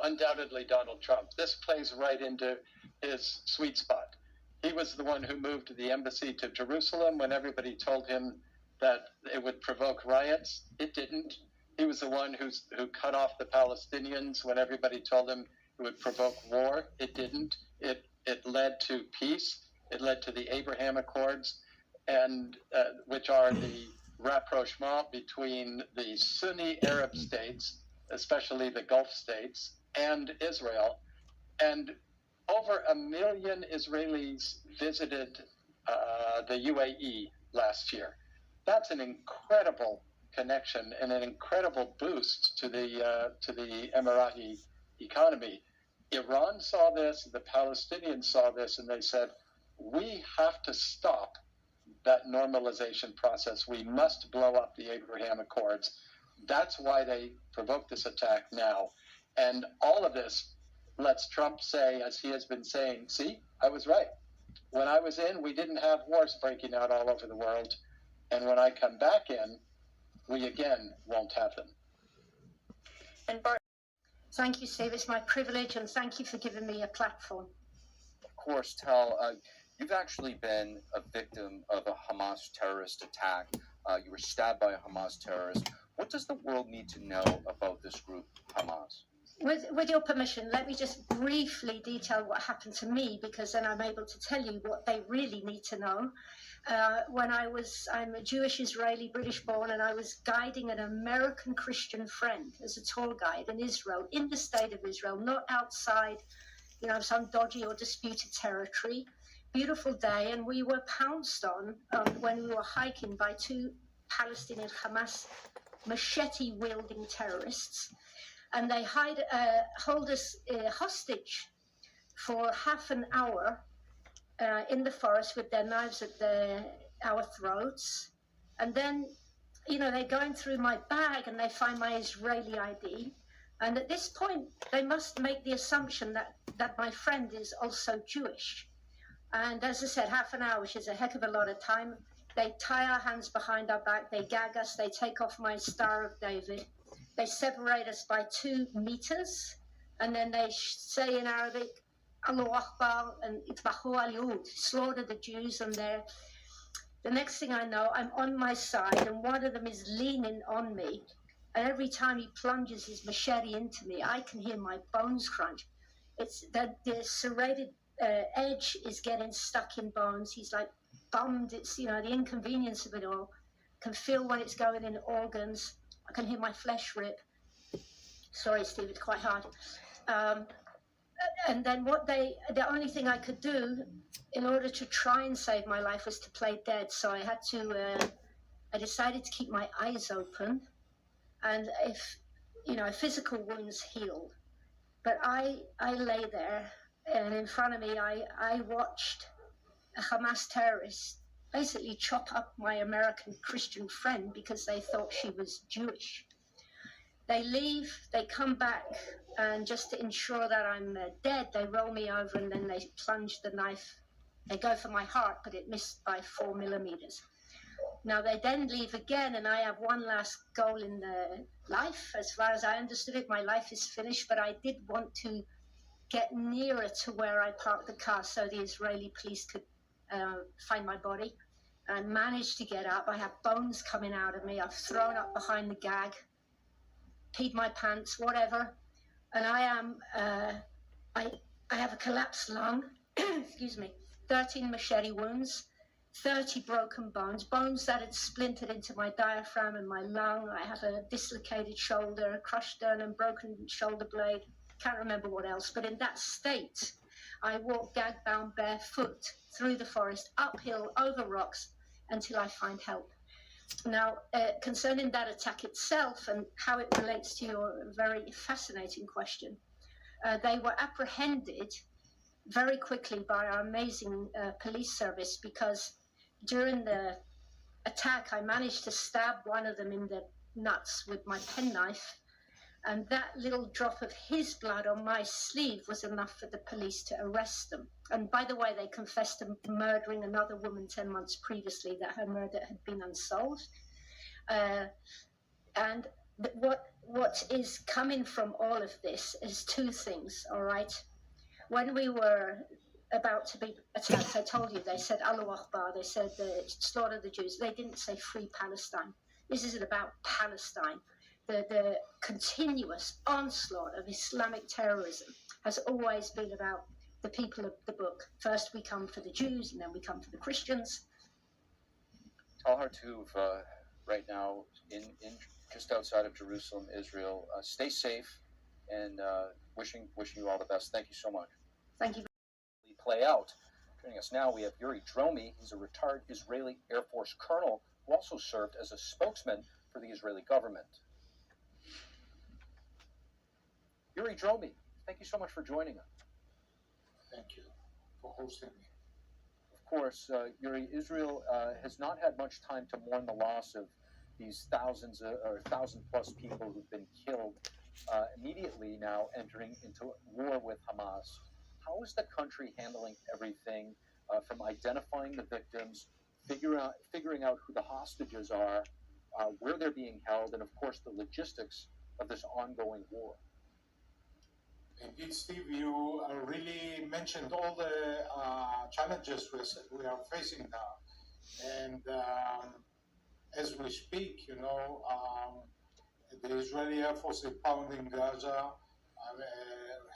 undoubtedly Donald Trump. This plays right into his sweet spot. He was the one who moved the embassy to Jerusalem when everybody told him that it would provoke riots. It didn't. He was the one who cut off the Palestinians when everybody told him it would provoke war. It didn't. It led to peace. It led to the Abraham Accords, and which are the rapprochement between the Sunni Arab states, especially the Gulf states, and Israel. And over 1 million Israelis visited the UAE last year. That's an incredible connection and an incredible boost to the Emirati economy. Iran saw this, the Palestinians saw this, and they said, we have to stop that normalization process. We must blow up the Abraham Accords. That's why they provoked this attack now. And all of this lets Trump say, as he has been saying, see, I was right. When I was in, we didn't have wars breaking out all over the world. And when I come back in, we again won't have them. And thank you, Steve. It's my privilege, and thank you for giving me a platform. Of course, Tal, you've actually been a victim of a Hamas terrorist attack. You were stabbed by a Hamas terrorist. What does the world need to know about this group, Hamas? With your permission, let me just briefly detail what happened to me, because then I'm able to tell you what they really need to know. I'm a Jewish Israeli, British born, and I was guiding an American Christian friend as a tour guide in Israel, in the state of Israel, not outside, some dodgy or disputed territory. Beautiful day, and we were pounced on when we were hiking by 2 Palestinian Hamas machete-wielding terrorists. And they hold us hostage for half an hour in the forest with their knives at our throats. And then, they're going through my bag and they find my Israeli ID. And at this point, they must make the assumption that my friend is also Jewish. And as I said, half an hour, which is a heck of a lot of time. They tie our hands behind our back, they gag us, they take off my Star of David. They separate us by 2 meters, and then they say in Arabic, Allahu Akbar, and Itbahu al-Yahud, slaughter the Jews. And the next thing I know, I'm on my side, and one of them is leaning on me. And every time he plunges his machete into me, I can hear my bones crunch. It's that the serrated edge is getting stuck in bones. He's like bummed. It's, the inconvenience of it all. Can feel when it's going in organs. I can hear my flesh rip. Sorry, Steve, it's quite hard. And then the only thing I could do in order to try and save my life was to play dead. So I decided to keep my eyes open. And if, physical wounds healed. But I lay there, and in front of me, I watched a Hamas terrorist basically chop up my American Christian friend because they thought she was Jewish. They leave, they come back, and just to ensure that I'm dead, they roll me over and then they plunge the knife. They go for my heart, but it missed by 4 millimeters. Now they then leave again, and I have one last goal in life. As far as I understood it, my life is finished, but I did want to get nearer to where I parked the car so the Israeli police could find my body. I managed to get up. I have bones coming out of me. I've thrown up behind the gag, peed my pants, whatever. And I have a collapsed lung, excuse me, 13 machete wounds, 30 broken bones that had splintered into my diaphragm and my lung. I have a dislocated shoulder, a crushed sternum, broken shoulder blade. Can't remember what else. But in that state, I walk gag-bound barefoot through the forest, uphill, over rocks, until I find help. Now, concerning that attack itself and how it relates to your very fascinating question, they were apprehended very quickly by our amazing police service, because during the attack, I managed to stab one of them in the nuts with my penknife. And that little drop of his blood on my sleeve was enough for the police to arrest them. And by the way, they confessed to murdering another woman 10 months previously, that her murder had been unsolved. And what what is coming from all of this is two things, all right? When we were about to be attacked, I told you, they said Allahu Akbar, they said slaughter the Jews. They didn't say free Palestine. This isn't about Palestine. The continuous onslaught of Islamic terrorism has always been about the people of the book. First we come for the Jews, and then we come for the Christians. Tal Hartuv, right now in just outside of Jerusalem, Israel. Stay safe, and wishing you all the best. Thank you so much. Thank you. Play out. Joining us now, we have Yuri Dromi. He's a retired Israeli Air Force colonel who also served as a spokesman for the Israeli government. Yuri Dromi, thank you so much for joining us. Thank you for hosting me. Of course, Yuri, Israel has not had much time to mourn the loss of these thousands or 1,000+ people who've been killed, immediately now entering into war with Hamas. How is the country handling everything from identifying the victims, figuring out who the hostages are, where they're being held, and of course the logistics of this ongoing war? Indeed, Steve, you really mentioned all the challenges we are facing now. And as we speak, the Israeli Air Force is pounding Gaza,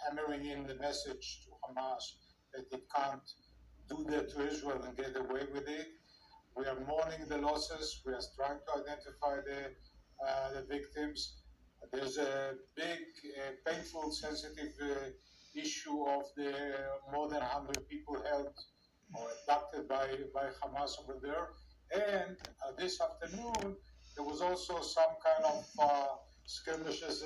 hammering in the message to Hamas that it can't do that to Israel and get away with it. We are mourning the losses. We are trying to identify the victims. There's a big, painful, sensitive issue of the more than 100 people held or abducted by Hamas over there. And this afternoon, there was also some kind of skirmishes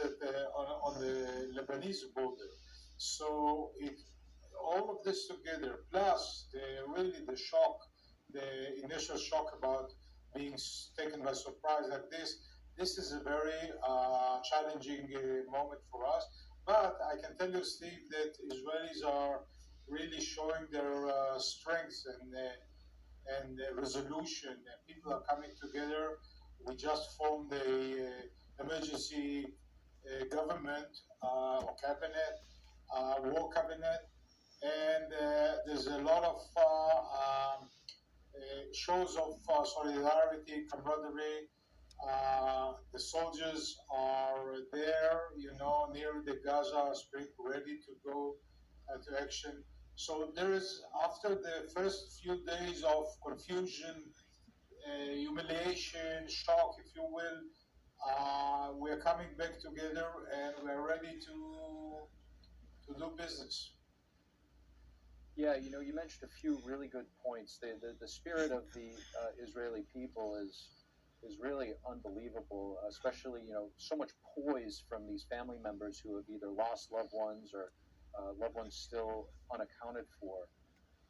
on the Lebanese border. So all of this together, plus the shock, the initial shock about being taken by surprise like this is a very challenging moment for us. But I can tell you, Steve, that Israelis are really showing their strength and resolution. People are coming together. We just formed a emergency government or cabinet, war cabinet, and there's a lot of shows of solidarity, camaraderie. The soldiers are there, near the Gaza Strip, ready to go to action. So there is, after the first few days of confusion, humiliation, shock, if you will, we're coming back together and we're ready to do business. Yeah, you mentioned a few really good points. The spirit of the Israeli people is really unbelievable, especially, so much poise from these family members who have either lost loved ones or loved ones still unaccounted for.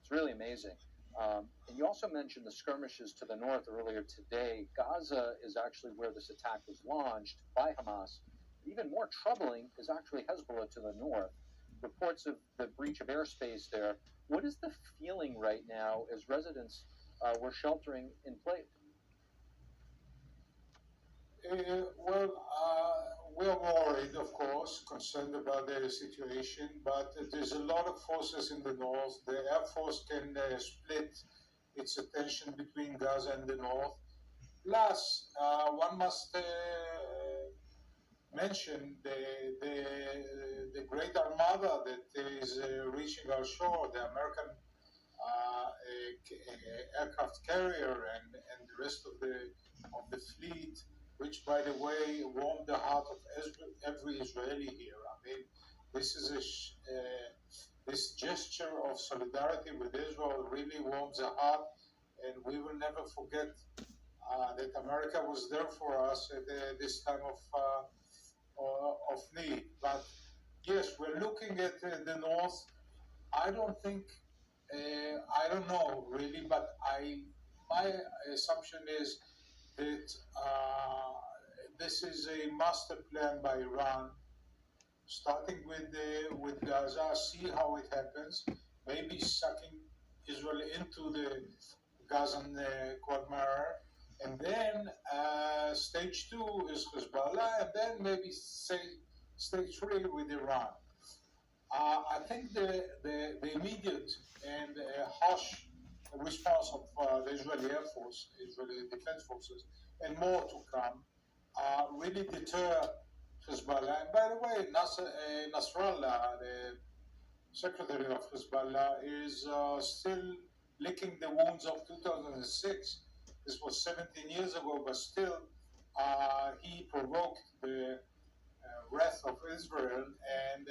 It's really amazing. And you also mentioned the skirmishes to the north earlier today. Gaza is actually where this attack was launched by Hamas. Even more troubling is actually Hezbollah to the north. Reports of the breach of airspace there. What is the feeling right now as residents were sheltering in place? We're worried, of course, concerned about the situation, but there's a lot of forces in the north. The Air Force can split its attention between Gaza and the north. Plus, one must mention the great armada that is reaching our shore, the American aircraft carrier and the rest of the fleet, which, by the way, warmed the heart of every Israeli here. I mean, this is this gesture of solidarity with Israel really warms the heart, and we will never forget that America was there for us at this time of need. But yes, we're looking at the north. I don't know really, but my assumption is that this is a master plan by Iran, starting with Gaza, see how it happens, maybe sucking Israel into the Gazan quagmire, And then stage 2 is Hezbollah, and then maybe stage 3 with Iran. I think the immediate and harsh response of the Israeli Air Force, Israeli Defense Forces, and more to come, really deter Hezbollah. And by the way, Nasrallah, the secretary of Hezbollah, is still licking the wounds of 2006. This was 17 years ago, but still he provoked the wrath of Israel, and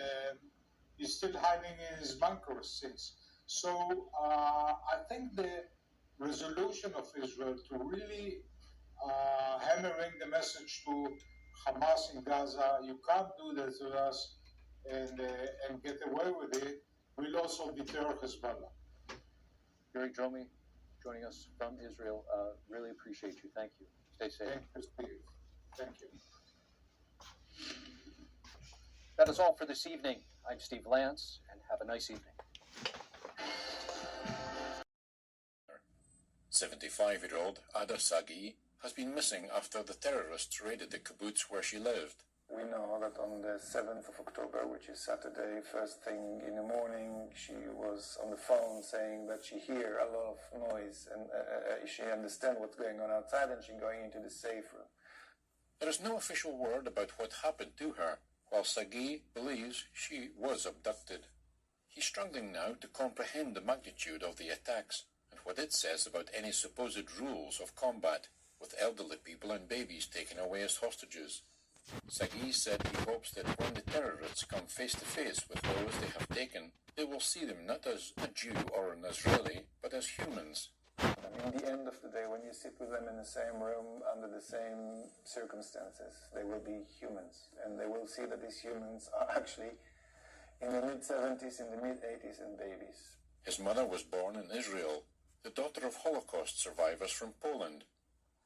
he's still hiding in his bunkers since. So I think the resolution of Israel to really hammering the message to Hamas in Gaza, you can't do that to us, and get away with it, will also deter Hezbollah. Yuri Dromi, joining us from Israel. Really appreciate you. Thank you. Stay safe. Thank you, Steve. Thank you. That is all for this evening. I'm Steve Lance, and have a nice evening. 75-year-old Ada Sagi has been missing after the terrorists raided the kibbutz where she lived. We know that on the 7th of October, which is Saturday, first thing in the morning, she was on the phone saying that she hear a lot of noise and she understand what's going on outside, and she's going into the safe room. There is no official word about what happened to her, while Sagi believes she was abducted. He's struggling now to comprehend the magnitude of the attacks and what it says about any supposed rules of combat, with elderly people and babies taken away as hostages. Sagi said he hopes that when the terrorists come face to face with those they have taken, they will see them not as a Jew or an Israeli, but as humans. And in the end of the day, when you sit with them in the same room, under the same circumstances, they will be humans. And they will see that these humans are actually in the mid-70s, in the mid-80s, and babies. His mother was born in Israel, the daughter of Holocaust survivors from Poland.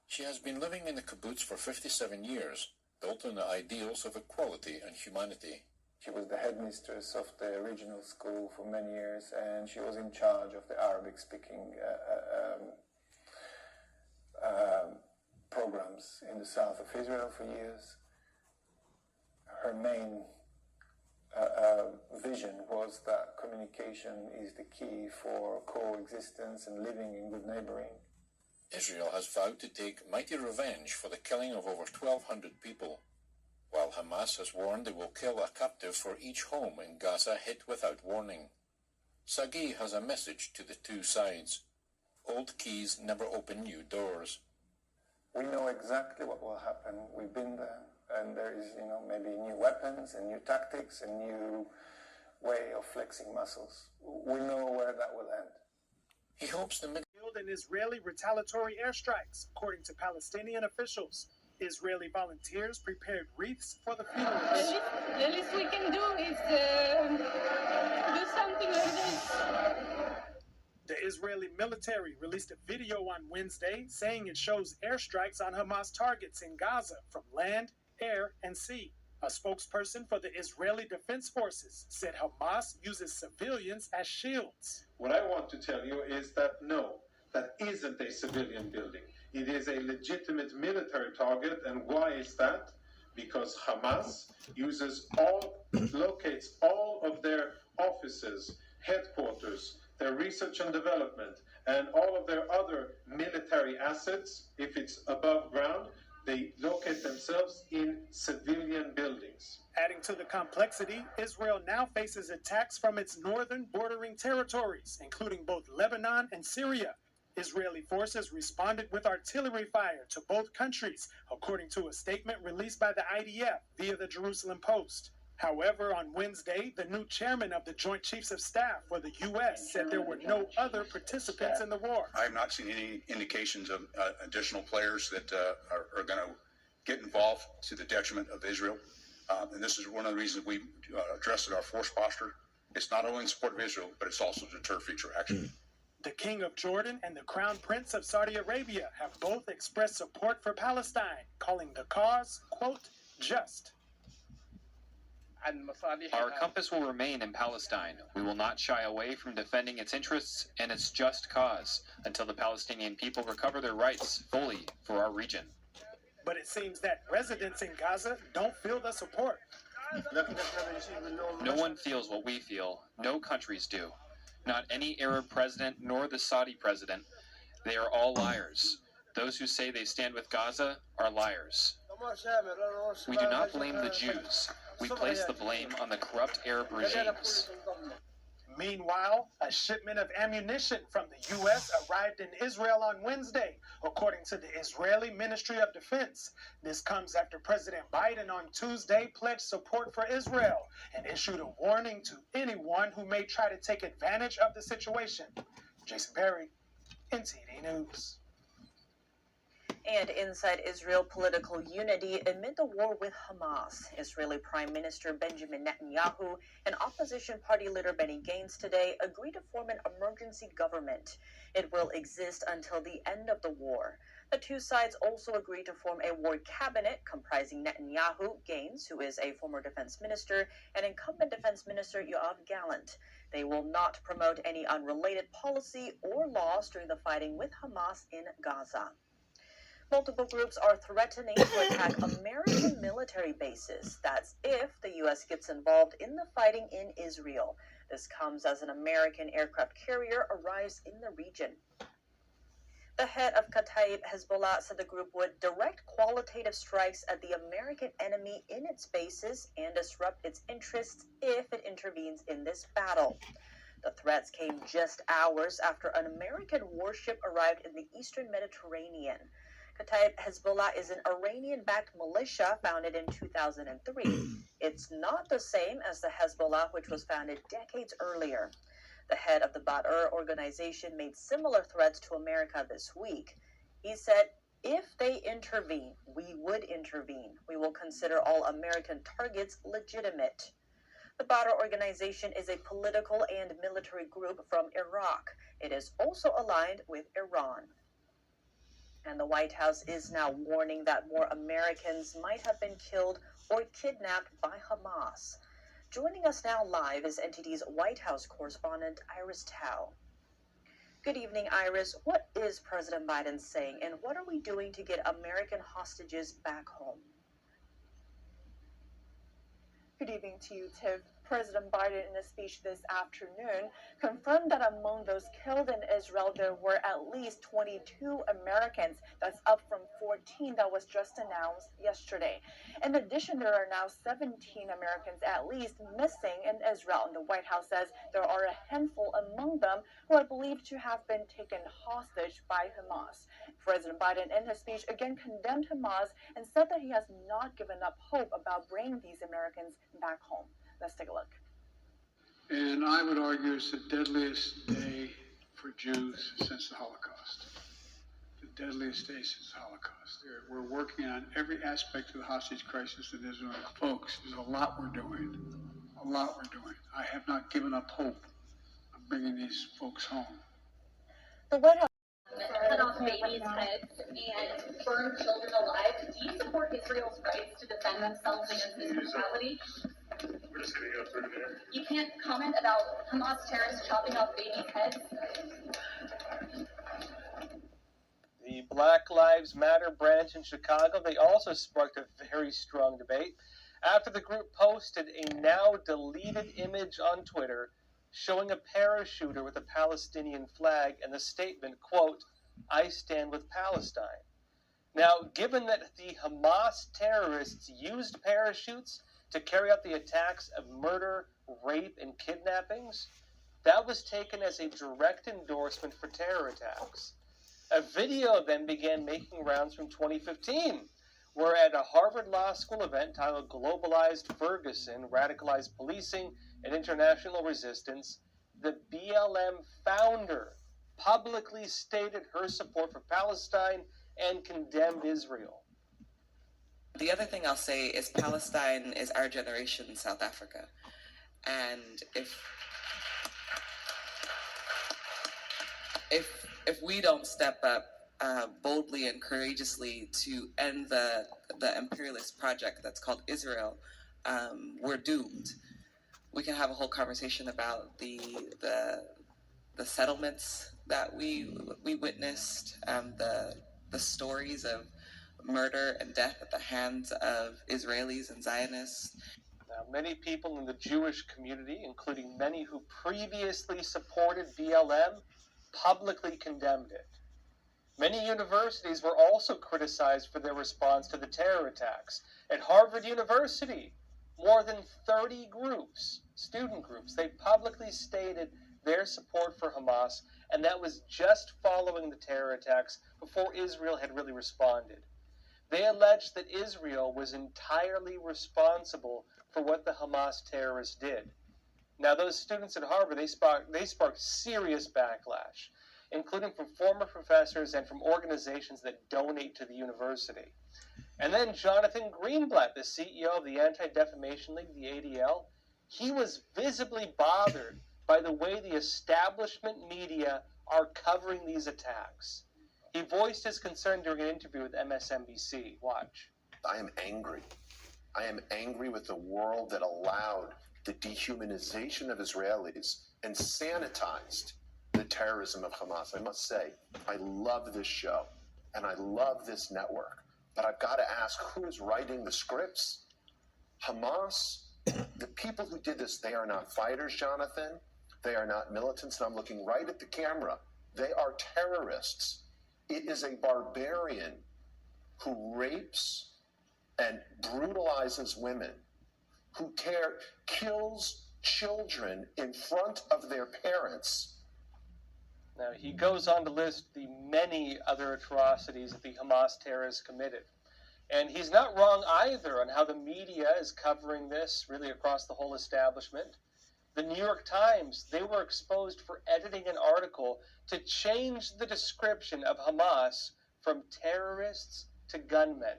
She has been living in the kibbutz for 57 years, built on the ideals of equality and humanity. She was the headmistress of the regional school for many years, and she was in charge of the Arabic-speaking programs in the south of Israel for years. Her main vision was that communication is the key for coexistence and living in good neighboring. Israel has vowed to take mighty revenge for the killing of over 1,200 people, while Hamas has warned they will kill a captive for each home in Gaza hit without warning. Sagi has a message to the two sides. Old keys never open new doors. We know exactly what will happen. We've been there, and there is, maybe new weapons and new tactics and new way of flexing muscles. We know where that will end. He hopes the in Israeli retaliatory airstrikes, according to Palestinian officials. Israeli volunteers prepared wreaths for the funerals. The least we can do is do something like this. The Israeli military released a video on Wednesday saying it shows airstrikes on Hamas targets in Gaza from land, air, and sea. A spokesperson for the Israeli Defense Forces said Hamas uses civilians as shields. What I want to tell you is that no, that isn't a civilian building. It is a legitimate military target. And why is that? Because Hamas locates all of their offices, headquarters, their research and development, and all of their other military assets, if it's above ground, they locate themselves in civilian buildings. Adding to the complexity, Israel now faces attacks from its northern bordering territories, including both Lebanon and Syria. Israeli forces responded with artillery fire to both countries, according to a statement released by the IDF via the Jerusalem Post. However, on Wednesday, the new chairman of the Joint Chiefs of Staff for the U.S. said there were no other participants in the war. I have not seen any indications of additional players that are going to get involved to the detriment of Israel. And this is one of the reasons we addressed our force posture. It's not only in support of Israel, but it's also to deter future action. The King of Jordan and the Crown Prince of Saudi Arabia have both expressed support for Palestine, calling the cause, quote, just. Our compass will remain in Palestine. We will not shy away from defending its interests and its just cause until the Palestinian people recover their rights fully for our region. But it seems that residents in Gaza don't feel the support. No one feels what we feel. No countries do. Not any Arab president nor the Saudi president. They are all liars. Those who say they stand with Gaza are liars. We do not blame the Jews. We place the blame on the corrupt Arab regimes. Meanwhile, a shipment of ammunition from the U.S. arrived in Israel on Wednesday, according to the Israeli Ministry of Defense. This comes after President Biden on Tuesday pledged support for Israel and issued a warning to anyone who may try to take advantage of the situation. Jason Perry, NTD News. And inside Israel, political unity amid the war with Hamas. Israeli Prime Minister Benjamin Netanyahu and opposition party leader Benny Gantz today agreed to form an emergency government. It will exist until the end of the war. The two sides also agreed to form a war cabinet comprising Netanyahu, Gantz, who is a former defense minister, and incumbent defense minister Yoav Gallant. They will not promote any unrelated policy or laws during the fighting with Hamas in Gaza. Multiple groups are threatening to attack American military bases. That's if the U.S. gets involved in the fighting in Israel. This comes as an American aircraft carrier arrives in the region. The head of Kataib Hezbollah said the group would direct qualitative strikes at the American enemy in its bases and disrupt its interests if it intervenes in this battle. The threats came just hours after an American warship arrived in the eastern Mediterranean. Kataib Hezbollah is an Iranian-backed militia founded in 2003. It's not the same as the Hezbollah, which was founded decades earlier. The head of the Badr organization made similar threats to America this week. He said, if they intervene, we would intervene. We will consider all American targets legitimate. The Badr organization is a political and military group from Iraq. It is also aligned with Iran. And the White House is now warning that more Americans might have been killed or kidnapped by Hamas. Joining us now live is NTD's White House correspondent, Iris Tao. Good evening, Iris. What is President Biden saying, and what are we doing to get American hostages back home? Good evening to you, Tiff. President Biden, in a speech this afternoon, confirmed that among those killed in Israel, there were at least 22 Americans. That's up from 14 that was just announced yesterday. In addition, there are now 17 Americans at least missing in Israel. And the White House says there are a handful among them who are believed to have been taken hostage by Hamas. President Biden, in his speech, again condemned Hamas and said that he has not given up hope about bringing these Americans back home. Let's take a look. And I would argue it's the deadliest day for Jews since the Holocaust. The deadliest day since the Holocaust. We're working on every aspect of the hostage crisis in Israel. Folks, there's a lot we're doing. A lot we're doing. I have not given up hope of bringing these folks home. The White House cut off babies' heads and burn children alive. Do you support Israel's rights to defend themselves against this brutality? We're just going to go through there. You can't comment about Hamas terrorists chopping off babies' heads? The Black Lives Matter branch in Chicago, they also sparked a very strong debate after the group posted a now deleted image on Twitter showing a parachuter with a Palestinian flag and the statement, quote, "I stand with Palestine." Now, given that the Hamas terrorists used parachutes to carry out the attacks of murder, rape, and kidnappings, that was taken as a direct endorsement for terror attacks. A video then began making rounds from 2015, where at a Harvard Law School event titled Globalized Ferguson, Radicalized Policing and International Resistance, the BLM founder publicly stated her support for Palestine and condemned Israel. The other thing I'll say is Palestine is our generation in South Africa. And if we don't step up boldly and courageously to end the imperialist project that's called Israel, we're doomed. We can have a whole conversation about the settlements that we witnessed, the stories of murder and death at the hands of Israelis and Zionists. Now, many people in the Jewish community, including many who previously supported BLM, publicly condemned it. Many universities were also criticized for their response to the terror attacks. At Harvard University, more than 30 groups, student groups, they publicly stated their support for Hamas, and that was just following the terror attacks before Israel had really responded. They alleged that Israel was entirely responsible for what the Hamas terrorists did. Now, those students at Harvard, they sparked serious backlash, including from former professors and from organizations that donate to the university. And then Jonathan Greenblatt, the CEO of the Anti-Defamation League, the ADL, he was visibly bothered by the way the establishment media are covering these attacks. He voiced his concern during an interview with MSNBC. Watch. I am angry. I am angry with the world that allowed the dehumanization of Israelis and sanitized the terrorism of Hamas. I must say, I love this show and I love this network, but I've got to ask, who is writing the scripts? Hamas, the people who did this, they are not fighters, Jonathan. They are not militants, and I'm looking right at the camera. They are terrorists. It is a barbarian who rapes and brutalizes women, who kills children in front of their parents. Now, he goes on to list the many other atrocities that the Hamas terrorists committed. And he's not wrong either on how the media is covering this really across the whole establishment. The New York Times, they were exposed for editing an article to change the description of Hamas from terrorists to gunmen.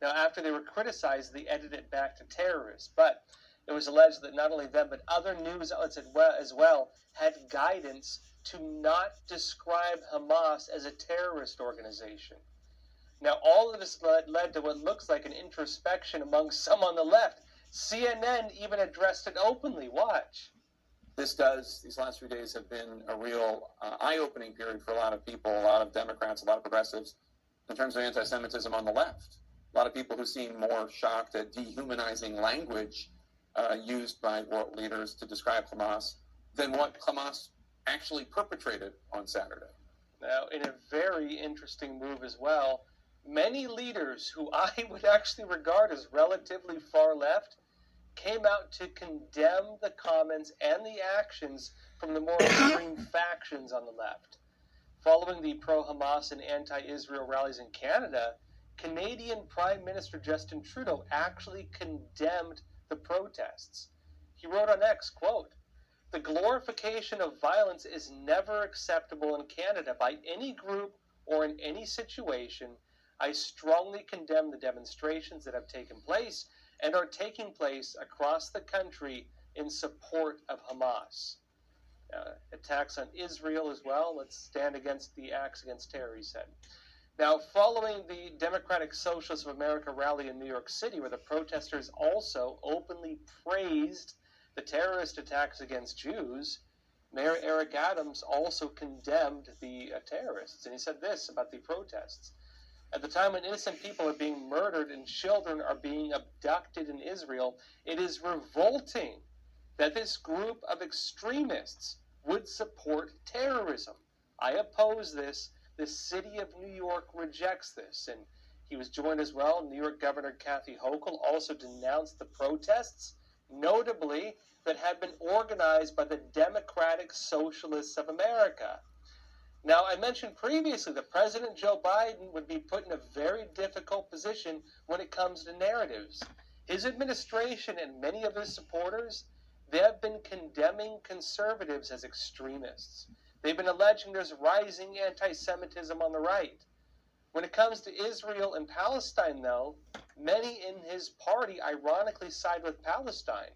Now, after they were criticized, they edited it back to terrorists. But it was alleged that not only them, but other news outlets as well had guidance to not describe Hamas as a terrorist organization. Now, all of this led to what looks like an introspection among some on the left. CNN even addressed it openly. Watch. These last few days have been a real eye-opening period for a lot of people, a lot of Democrats, a lot of progressives, in terms of anti-Semitism on the left. A lot of people who seem more shocked at dehumanizing language used by world leaders to describe Hamas than what Hamas actually perpetrated on Saturday. Now, in a very interesting move as well, many leaders who I would actually regard as relatively far left came out to condemn the comments and the actions from the more extreme factions on the left. Following the pro-Hamas and anti-Israel rallies in Canada, Canadian Prime Minister Justin Trudeau actually condemned the protests. He wrote on X, quote, "The glorification of violence is never acceptable in Canada by any group or in any situation. I strongly condemn the demonstrations that have taken place and are taking place across the country in support of Hamas." Attacks on Israel as well. Let's stand against the acts against terror, he said. Now, following the Democratic Socialists of America rally in New York City, where the protesters also openly praised the terrorist attacks against Jews, Mayor Eric Adams also condemned the terrorists. And he said this about the protests. At the time when innocent people are being murdered and children are being abducted in Israel, it is revolting that this group of extremists would support terrorism. I oppose this. The city of New York rejects this. And he was joined as well. New York Governor Kathy Hochul also denounced the protests, notably that had been organized by the Democratic Socialists of America. Now, I mentioned previously that President Joe Biden would be put in a very difficult position when it comes to narratives. His administration and many of his supporters, they have been condemning conservatives as extremists. They've been alleging there's rising anti-Semitism on the right. When it comes to Israel and Palestine, though, many in his party ironically side with Palestine,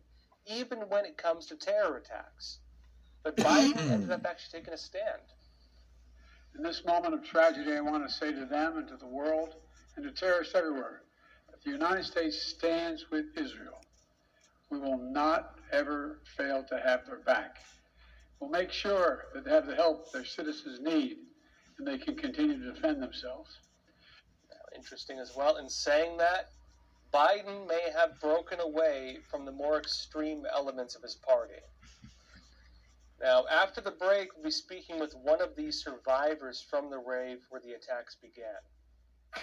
even when it comes to terror attacks. But Biden ended up actually taking a stand. In this moment of tragedy, I want to say to them and to the world and to terrorists everywhere that the United States stands with Israel We will not ever fail to have their back. We'll make sure that they have the help their citizens need and they can continue to defend themselves. Interesting as well. In saying that, Biden may have broken away from the more extreme elements of his party. Now, after the break, we'll be speaking with one of these survivors from the rave where the attacks began.